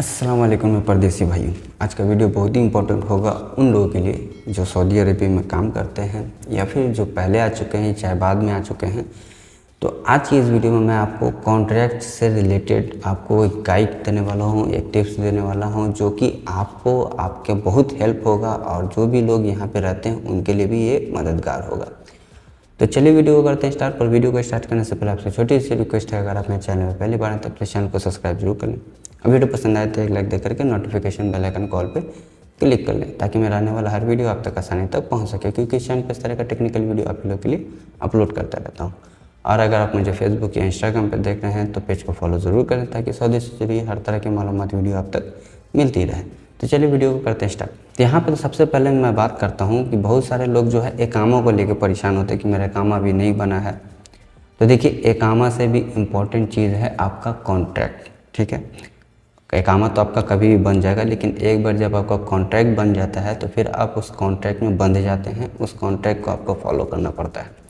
अस्सलाम वालेकुम मैं परदेसी भाइयों। आज का वीडियो बहुत ही इंपॉर्टेंट होगा उन लोगों के लिए जो सऊदी अरेबिया में काम करते हैं या फिर जो पहले आ चुके हैं चाहे बाद में आ चुके हैं। तो आज की इस वीडियो में मैं आपको कॉन्ट्रैक्ट से रिलेटेड आपको एक गाइड देने वाला हूँ, एक टिप्स देने वाला हूँ जो कि आपको आपके बहुत हेल्प होगा और जो भी लोग यहाँ पर रहते हैं उनके लिए भी ये मददगार होगा। तो चलिए वीडियो को करते हैं स्टार्ट। पर वीडियो को स्टार्ट करने से पहले आपसे छोटी सी रिक्वेस्ट है, अगर आप मेरे चैनल में पहली बार हैं तो प्लीज़ चैनल को सब्सक्राइब जरूर कर लें। अब वीडियो पसंद आए तो एक लाइक दे करके नोटिफिकेशन बेल आइकन कॉल पे क्लिक कर लें ताकि मेरा आने वाला हर वीडियो आप तक आसानी तक पहुंच सके, क्योंकि इस चैनल पर इस तरह का टेक्निकल वीडियो आप लोगों के लिए अपलोड करता रहता हूँ। और अगर आप मुझे फेसबुक या इंस्टाग्राम पर देख रहे हैं तो पेज को फॉलो ज़रूर करें ताकि सऊदी से जुड़ी हर तरह की मालूमात वीडियो आप तक मिलती रहे। तो चलिए वीडियो को करते हैं स्टार्ट। तो यहाँ पर सबसे पहले मैं बात करता हूँ कि बहुत सारे लोग जो है एकामा को लेकर परेशान होते हैं कि मेरा एकामा अभी नहीं बना है। तो देखिए, एकामा से भी इम्पोर्टेंट चीज़ है आपका कॉन्ट्रैक्ट। ठीक है, एकामा तो आपका कभी भी बन जाएगा, लेकिन एक बार जब आपका कॉन्ट्रैक्ट बन जाता है तो फिर आप उस कॉन्ट्रैक्ट में बंध जाते हैं। उस कॉन्ट्रैक्ट को आपको फॉलो करना पड़ता है।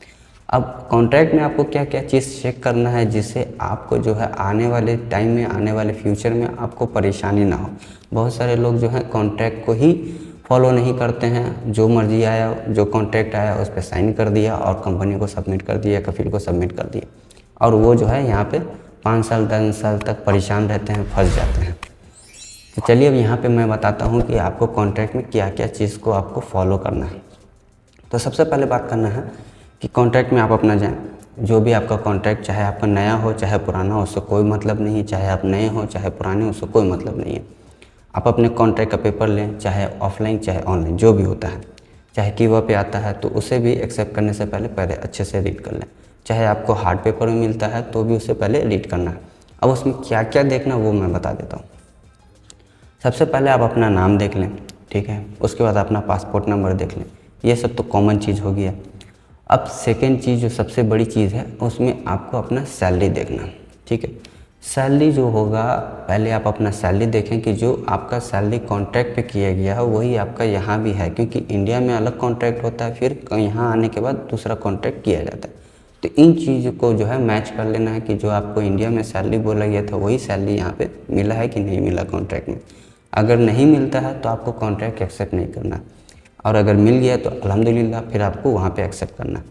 अब कॉन्ट्रैक्ट में आपको क्या क्या चीज़ चेक करना है जिससे आपको जो है आने वाले टाइम में, आने वाले फ्यूचर में आपको परेशानी ना हो। बहुत सारे लोग जो है कॉन्ट्रैक्ट को ही फॉलो नहीं करते हैं, जो मर्जी आया, जो कॉन्ट्रैक्ट आया उस पर साइन कर दिया और कंपनी को सबमिट कर दिया, कफील को सबमिट कर दिया, और वो जो है यहाँ पे 5 साल 10 साल तक परेशान रहते हैं, फंस जाते हैं। तो चलिए अब यहाँ पे मैं बताता हूँ कि आपको कॉन्ट्रैक्ट में क्या क्या चीज़ को आपको फॉलो करना है। तो सबसे पहले बात करना है कि कॉन्ट्रैक्ट में आप अपना जाएँ, जो भी आपका कॉन्ट्रैक्ट, चाहे आपका नया हो चाहे पुराना हो, उससे कोई मतलब नहीं है। चाहे आप नए हो चाहे पुराने हो, उससे कोई मतलब नहीं है। आप अपने कॉन्ट्रैक्ट का पेपर लें, चाहे ऑफलाइन चाहे ऑनलाइन, जो भी होता है। चाहे कीवा पे आता है तो उसे भी एक्सेप्ट करने से पहले अच्छे से रीड कर लें। चाहे आपको हार्ड पेपर में मिलता है तो भी उससे पहले रीड करना है। अब उसमें क्या क्या देखना वो मैं बता देता हूँ। सबसे पहले आप अपना नाम देख लें, ठीक है। उसके बाद अपना पासपोर्ट नंबर देख लें, ये सब तो कॉमन चीज़ हो गया। अब सेकेंड चीज़ जो सबसे बड़ी चीज़ है उसमें आपको अपना सैलरी देखना, ठीक है। सैलरी जो होगा, पहले आप अपना सैलरी देखें कि जो आपका सैलरी कॉन्ट्रैक्ट पे किया गया है वही आपका यहाँ भी है, क्योंकि इंडिया में अलग कॉन्ट्रैक्ट होता है, फिर यहाँ आने के बाद दूसरा कॉन्ट्रैक्ट किया जाता है। तो इन चीज़ों को जो है मैच कर लेना है कि जो आपको इंडिया में सैलरी बोला गया था वही सैलरी यहाँ पे मिला है कि नहीं मिला कॉन्ट्रैक्ट में। अगर नहीं मिलता है तो आपको कॉन्ट्रैक्ट एक्सेप्ट नहीं करना, और अगर मिल गया तो अल्हम्दुलिल्लाह फिर आपको वहाँ पे एक्सेप्ट करना।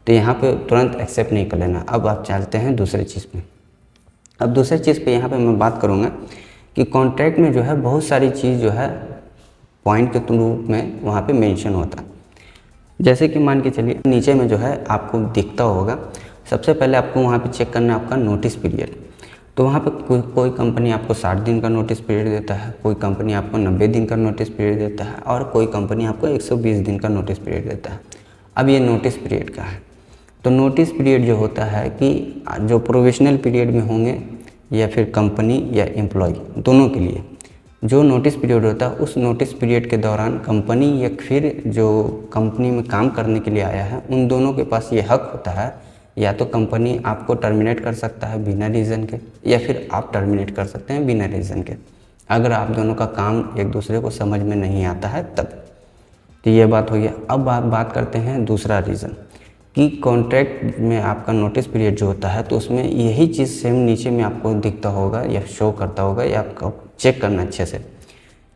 तो यहाँ पे तुरंत एक्सेप्ट नहीं कर लेना। अब आप चलते हैं दूसरे चीज़ पे। अब दूसरी चीज़ पे यहाँ पे मैं बात करूँगा कि कॉन्ट्रैक्ट में जो है बहुत सारी चीज़ जो है पॉइंट के रूप में वहाँ पे मेंशन होता है। जैसे कि मान के चलिए नीचे में जो है आपको दिखता होगा, सबसे पहले आपको वहाँ पे चेक करना है आपका नोटिस पीरियड। तो वहाँ पे कोई कंपनी आपको 60 दिन का नोटिस पीरियड देता है, कोई कंपनी आपको 90 दिन का नोटिस पीरियड देता है, और कोई कंपनी आपको 120 दिन का नोटिस पीरियड देता है। अब ये नोटिस पीरियड का है। तो नोटिस पीरियड जो होता है कि जो प्रोविजनल पीरियड में होंगे या फिर कंपनी या एम्प्लॉय, दोनों के लिए जो नोटिस पीरियड होता है, उस नोटिस पीरियड के दौरान कंपनी या फिर जो कंपनी में काम करने के लिए आया है उन दोनों के पास ये हक होता है, या तो कंपनी आपको टर्मिनेट कर सकता है बिना रीज़न के, या फिर आप टर्मिनेट कर सकते हैं बिना रीज़न के, अगर आप दोनों का काम एक दूसरे को समझ में नहीं आता है तब। तो ये बात हो गया। अब आप बात करते हैं दूसरा रीज़न कि कॉन्ट्रैक्ट में आपका नोटिस पीरियड जो होता है तो उसमें यही चीज़ सेम नीचे में आपको दिखता होगा या शो करता होगा, या आपको चेक करना अच्छे से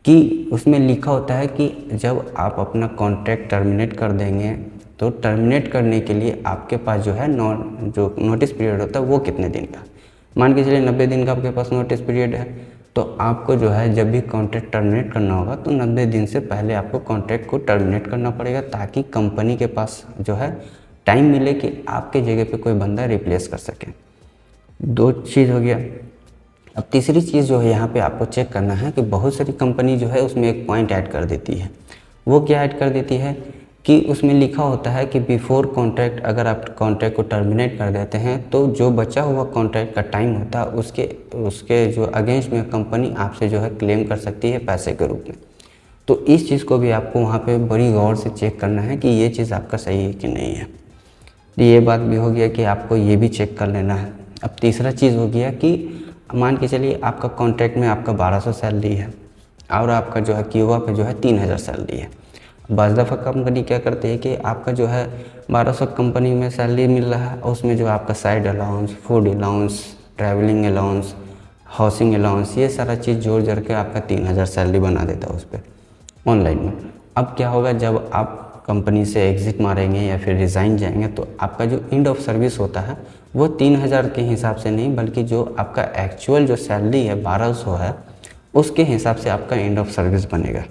कि उसमें लिखा होता है कि जब आप अपना कॉन्ट्रैक्ट टर्मिनेट कर देंगे तो टर्मिनेट करने के लिए आपके पास जो है जो नोटिस पीरियड होता है वो कितने दिन का। मान के चलिए 90 दिन का आपके पास नोटिस पीरियड है, तो आपको जो है जब भी कॉन्ट्रैक्ट टर्मिनेट करना होगा तो 90 दिन से पहले आपको कॉन्ट्रैक्ट को टर्मिनेट करना पड़ेगा, ताकि कंपनी के पास जो है टाइम मिले कि आपके जगह पे कोई बंदा रिप्लेस कर सके। दो चीज़ हो गया। अब तीसरी चीज़ जो है यहाँ पे आपको चेक करना है कि बहुत सारी कंपनी जो है उसमें एक पॉइंट ऐड कर देती है। वो क्या ऐड कर देती है कि उसमें लिखा होता है कि बिफोर कॉन्ट्रैक्ट, अगर आप कॉन्ट्रैक्ट को टर्मिनेट कर देते हैं तो जो बचा हुआ कॉन्ट्रैक्ट का टाइम होता है उसके जो अगेंस्ट में कंपनी आपसे जो है क्लेम कर सकती है पैसे के रूप में। तो इस चीज़ को भी आपको वहाँ पे बड़ी गौर से चेक करना है कि ये चीज़ आपका सही है कि नहीं है। ये बात भी हो गया कि आपको ये भी चेक कर लेना है। अब तीसरा चीज़ हो गया कि मान के चलिए आपका कॉन्ट्रैक्ट में आपका 1200 सैलरी है और आपका जो है क्यूबा पे जो है 3000 सैलरी है। बाज़ दफ़ा कंपनी क्या करती है कि आपका जो है 1200 कंपनी में सैलरी मिल रहा है, उसमें जो आपका side allowance, food allowance, travelling allowance, housing allowance, ये सारा चीज़ जोड़ जड़ के आपका 3,000 सैलरी बना देता है उस पर ऑनलाइन में। अब क्या होगा, जब आप कंपनी से एग्ज़िट मारेंगे या फिर रिज़ाइन जाएंगे तो आपका जो एंड ऑफ सर्विस होता है वो 3,000 के हिसाब से नहीं, बल्कि जो आपका एक्चुअल जो सैलरी है 1,200 है, उसके हिसाब से आपका एंड ऑफ सर्विस बनेगा।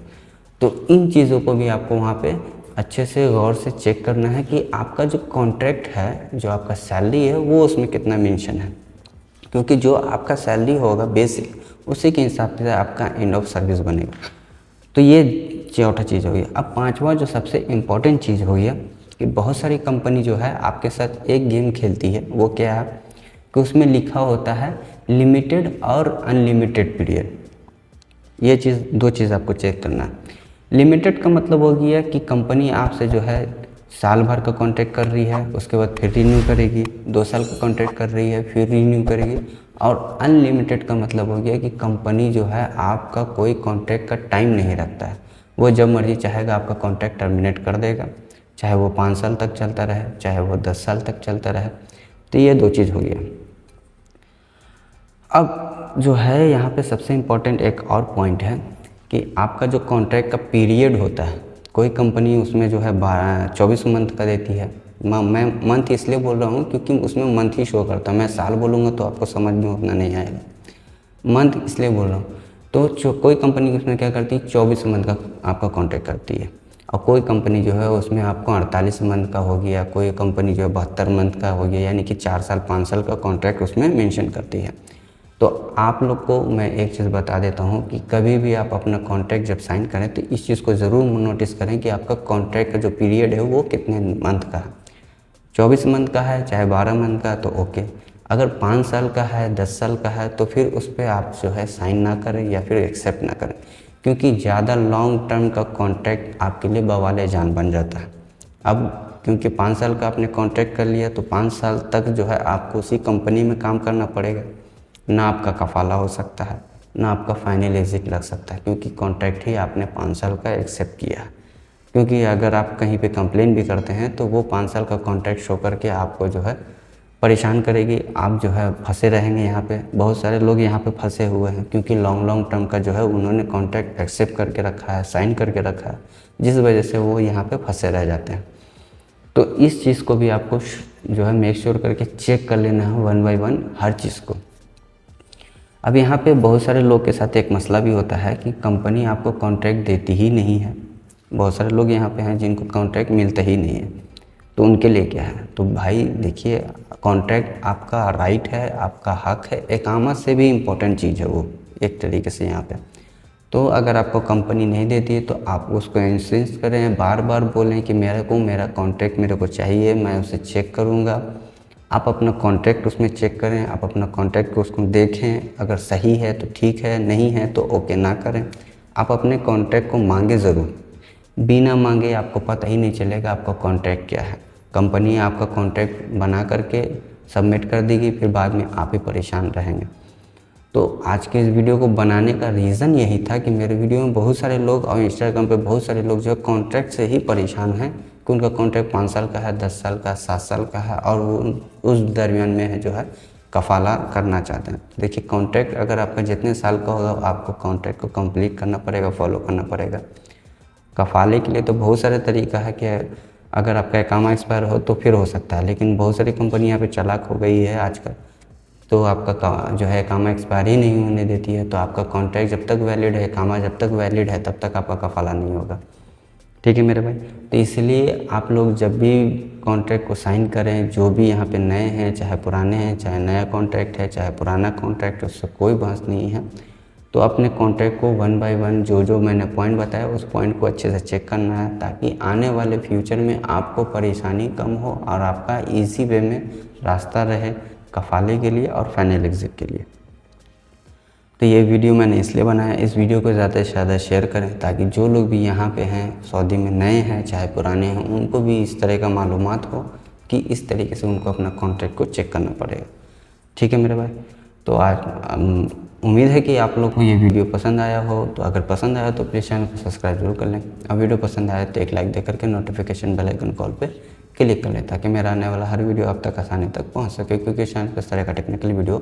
तो इन चीज़ों को भी आपको वहाँ पे अच्छे से गौर से चेक करना है कि आपका जो कॉन्ट्रैक्ट है, जो आपका सैलरी है, वो उसमें कितना मेंशन है, क्योंकि जो आपका सैलरी होगा बेसिक, उसी के हिसाब से आपका एंड ऑफ सर्विस बनेगा। तो ये चौथा चीज़ हो गई। अब पांचवा जो सबसे इम्पॉर्टेंट चीज़ हो गया कि बहुत सारी कंपनी जो है आपके साथ एक गेम खेलती है। वो क्या है कि उसमें लिखा होता है लिमिटेड और अनलिमिटेड पीरियड। ये चीज़, दो चीज़ आपको चेक करना है। लिमिटेड का मतलब हो गया कि कंपनी आपसे जो है साल भर का कॉन्ट्रैक्ट कर रही है, उसके बाद फिर रिन्यू करेगी, 2 साल का कॉन्ट्रैक्ट कर रही है फिर रिन्यू करेगी। और अनलिमिटेड का मतलब हो गया कि कंपनी जो है आपका कोई कॉन्ट्रैक्ट का टाइम नहीं रखता है, वो जब मर्जी चाहेगा आपका कॉन्ट्रैक्ट टर्मिनेट कर देगा, चाहे वो 5 साल तक चलता रहे, चाहे वो 10 साल तक चलता रहे। तो ये दो चीज़ हो गया। अब जो है यहाँ पे सबसे इम्पोर्टेंट एक और पॉइंट है कि आपका जो कॉन्ट्रैक्ट का पीरियड होता है, कोई कंपनी उसमें जो है 24 मंथ का देती है। मैं मंथ इसलिए बोल रहा हूँ क्योंकि उसमें मंथ ही शो करता है। मैं साल बोलूँगा तो आपको समझ में उतना नहीं आएगा, मंथ इसलिए बोल रहा हूँ। तो कोई कंपनी उसमें क्या करती है, 24 मंथ का आपका कॉन्ट्रैक्ट करती है। और कोई कंपनी जो है उसमें आपको 48 मंथ का हो गया, कोई कंपनी जो है 72 मंथ का हो गया, यानी कि 4 साल 5 साल का कॉन्ट्रैक्ट उसमें मेंशन करती है। तो आप लोग को मैं एक चीज़ बता देता हूँ कि कभी भी आप अपना कॉन्ट्रैक्ट जब साइन करें तो इस चीज़ को ज़रूर नोटिस करें कि आपका कॉन्ट्रैक्ट का जो पीरियड है वो कितने मंथ का है। 24 मंथ का है चाहे 12 मंथ का तो ओके, अगर 5 साल का है 10 साल का है तो फिर उस पर आप जो है साइन ना करें या फिर एक्सेप्ट ना करें, क्योंकि ज़्यादा लॉन्ग टर्म का कॉन्ट्रैक्ट आपके लिए बवाले जान बन जाता है। अब क्योंकि 5 साल का आपने कॉन्ट्रैक्ट कर लिया तो 5 साल तक जो है आपको उसी कंपनी में काम करना पड़ेगा, ना आपका कफाला हो सकता है, ना आपका फाइनल एग्जिट लग सकता है, क्योंकि कॉन्ट्रैक्ट ही आपने 5 साल का एक्सेप्ट किया है। क्योंकि अगर आप कहीं पे कंप्लेन भी करते हैं तो वो 5 साल का कॉन्ट्रैक्ट शो करके आपको जो है परेशान करेगी, आप जो है फंसे रहेंगे यहाँ पे। बहुत सारे लोग यहाँ पे फंसे हुए हैं क्योंकि लॉन्ग टर्म का जो है उन्होंने कॉन्ट्रैक्ट एक्सेप्ट करके रखा है, साइन करके रखा है, जिस वजह से वो यहाँ पे फंसे रह जाते हैं। तो इस चीज़ को भी आपको जो है मेक श्योर करके चेक कर लेना है 1 बाय 1 हर चीज़ को। अब यहाँ पे बहुत सारे लोग के साथ एक मसला भी होता है कि कंपनी आपको कॉन्ट्रैक्ट देती ही नहीं है। बहुत सारे लोग यहाँ पे हैं जिनको कॉन्ट्रैक्ट मिलता ही नहीं है, तो उनके लिए क्या है। तो भाई देखिए, कॉन्ट्रैक्ट आपका राइट है, आपका हक है, इकामा से भी इम्पोर्टेंट चीज़ है वो एक तरीके से यहाँ पे। तो अगर आपको कंपनी नहीं देती है तो आप उसको इंसिस्ट करें, बार बार बोलें कि मेरा कॉन्ट्रैक्ट मेरे को चाहिए, मैं उसे चेक करूँगा। आप अपना कॉन्ट्रैक्ट उसमें चेक करें, आप अपना कॉन्ट्रैक्ट को उसको देखें, अगर सही है तो ठीक है, नहीं है तो ओके ना करें। आप अपने कॉन्ट्रैक्ट को मांगे ज़रूर, बिना मांगे आपको पता ही नहीं चलेगा आपका कॉन्ट्रैक्ट क्या है। कंपनी आपका कॉन्ट्रैक्ट बना करके सबमिट कर देगी, फिर बाद में आप ही परेशान रहेंगे। तो आज के इस वीडियो को बनाने का रीज़न यही था कि मेरे वीडियो में बहुत सारे लोग और इंस्टाग्राम पे बहुत सारे लोग जो है कॉन्ट्रैक्ट से ही परेशान हैं कि उनका कॉन्ट्रैक्ट 5 साल का है, 10 साल का, 7 साल का है और वो उस दरमियान में है जो है कफाला करना चाहते हैं। देखिए, कॉन्ट्रैक्ट अगर आपका जितने साल का होगा आपको कॉन्ट्रैक्ट को कंप्लीट करना पड़ेगा, फॉलो करना पड़ेगा। कफाले के लिए तो बहुत सारे तरीका है कि अगर आपका इकामा एक्सपायर हो तो फिर हो सकता है, लेकिन बहुत सारी कंपनी यहाँ पे चालाक हो गई है आजकल, तो आपका जो है इकामा एक्सपायर ही नहीं होने देती है। तो आपका कॉन्ट्रैक्ट जब तक वैलिड है, इकामा जब तक वैलिड है, तब तक आपका कफाला नहीं होगा। ठीक है मेरे भाई। तो इसलिए आप लोग जब भी कॉन्ट्रैक्ट को साइन करें, जो भी यहाँ पे नए हैं चाहे पुराने हैं, चाहे नया कॉन्ट्रैक्ट है चाहे पुराना कॉन्ट्रैक्ट है, उससे कोई बहस नहीं है। तो अपने कॉन्ट्रैक्ट को 1 बाय 1 जो मैंने पॉइंट बताया उस पॉइंट को अच्छे से चेक करना है, ताकि आने वाले फ्यूचर में आपको परेशानी कम हो और आपका ईजी वे में रास्ता रहे कफाले के लिए और फाइनल एग्जिट के लिए। तो ये वीडियो मैंने इसलिए बनाया, इस वीडियो को ज़्यादा से ज़्यादा शेयर करें ताकि जो लोग भी यहाँ पे हैं, सऊदी में नए हैं चाहे पुराने हैं, उनको भी इस तरह का मालूमात हो कि इस तरीके से उनको अपना कॉन्ट्रैक्ट को चेक करना पड़ेगा। ठीक है मेरे भाई। तो आज उम्मीद है कि आप लोग को ये वीडियो पसंद आया हो। तो अगर पसंद आया तो प्लीज़ चैनल को सब्सक्राइब जरूर कर लें। अब वीडियो पसंद आया तो एक लाइक दे करके नोटिफिकेशन बेल आइकन कॉल पे क्लिक कर लें, ताकि मेरा आने वाला हर वीडियो आप तक आसानी तक पहुंच सके, क्योंकि चैनल पर इस तरह का टेक्निकल वीडियो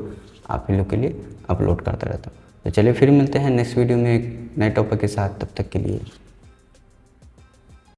आप ही लोग के लिए अपलोड करता रहता हूँ। तो चलिए फिर मिलते हैं नेक्स्ट वीडियो में एक नए टॉपिक के साथ, तब तक के लिए